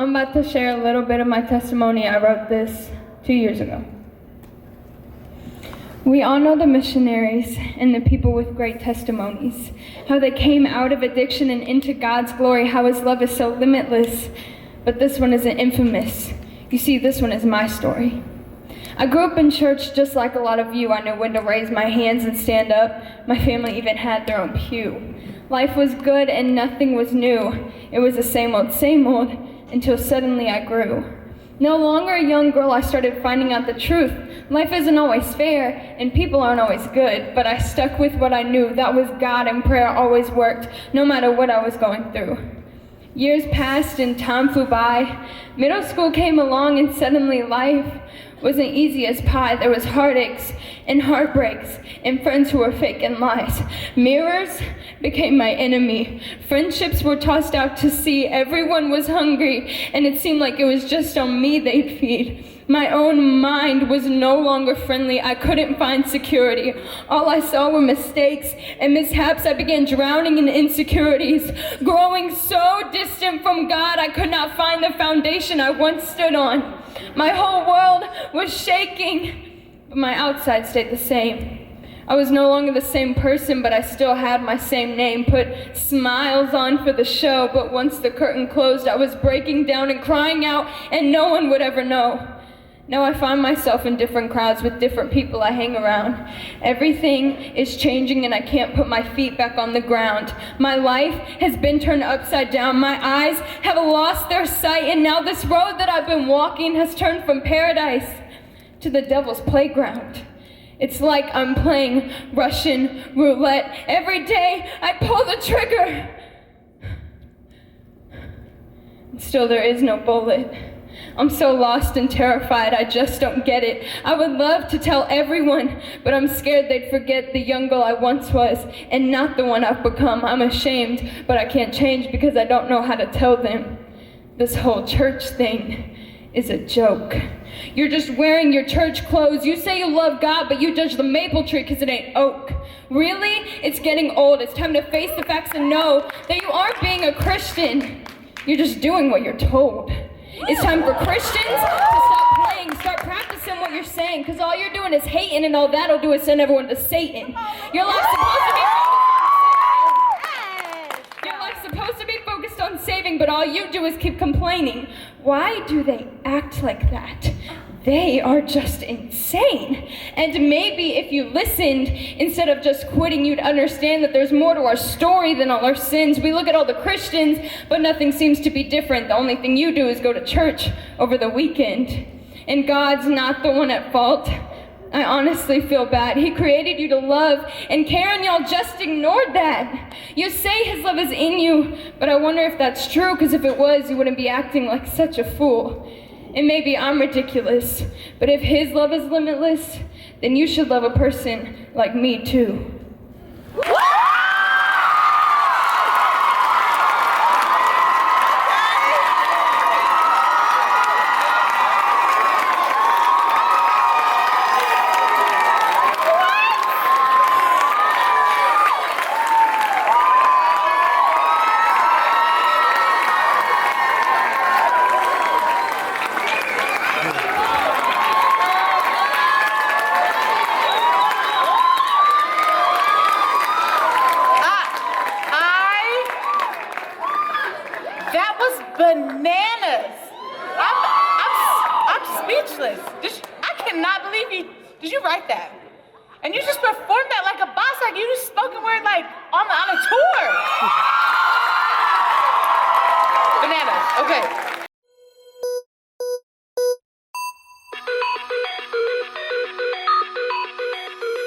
I'm about to share a little bit of my testimony. I wrote this 2 years ago. We all know the missionaries and the people with great testimonies, how they came out of addiction and into God's glory, how his love is so limitless. But this one isn't infamous. You see, this one is my story. I grew up in church just like a lot of you. I knew when to raise my hands and stand up. My family even had their own pew. Life was good and nothing was new. It was the same old, until suddenly I grew. No longer a young girl, I started finding out the truth. Life isn't always fair, and people aren't always good, but I stuck with what I knew. That was God, and prayer always worked, no matter what I was going through. Years passed and time flew by. Middle school came along, and suddenly life wasn't easy as pie. There was heartaches and heartbreaks and friends who were fake and lies. Mirrors became my enemy. Friendships were tossed out to sea. Everyone was hungry, and it seemed like it was just on me they'd feed. My own mind was no longer friendly. I couldn't find security. All I saw were mistakes and mishaps. I began drowning in insecurities, growing so distant from God, I could not find the foundation I once stood on. My whole world was shaking, but my outside stayed the same. I was no longer the same person, but I still had my same name. Put smiles on for the show, but once the curtain closed, I was breaking down and crying out, and no one would ever know. Now I find myself in different crowds with different people I hang around. Everything is changing and I can't put my feet back on the ground. My life has been turned upside down. My eyes have lost their sight, and now this road that I've been walking has turned from paradise to the devil's playground. It's like I'm playing Russian roulette. Every day I pull the trigger, and still there is no bullet. I'm so lost and terrified, I just don't get it. I would love to tell everyone, but I'm scared they'd forget the young girl I once was and not the one I've become. I'm ashamed, but I can't change because I don't know how to tell them. This whole church thing is a joke. You're just wearing your church clothes. You say you love God, but you judge the maple tree because it ain't oak. Really? It's getting old. It's time to face the facts and know that you aren't being a Christian. You're just doing what you're told. It's time for Christians to stop playing, start practicing what you're saying, because all you're doing is hating, and all that'll do is send everyone to Satan. Your life's supposed to be focused on saving, but all you do is keep complaining. Why do they act like that? They are just insane. And maybe if you listened, instead of just quitting, you'd understand that there's more to our story than all our sins. We look at all the Christians, but nothing seems to be different. The only thing you do is go to church over the weekend. And God's not the one at fault. I honestly feel bad. He created you to love and care, and y'all just ignored that. You say his love is in you, but I wonder if that's true, because if it was, you wouldn't be acting like such a fool. And maybe I'm ridiculous, but if his love is limitless, then you should love a person like me too. Bananas! I'm speechless. I cannot believe you. Did you write that? And you just performed that like a boss, like you just spoken word like on a tour.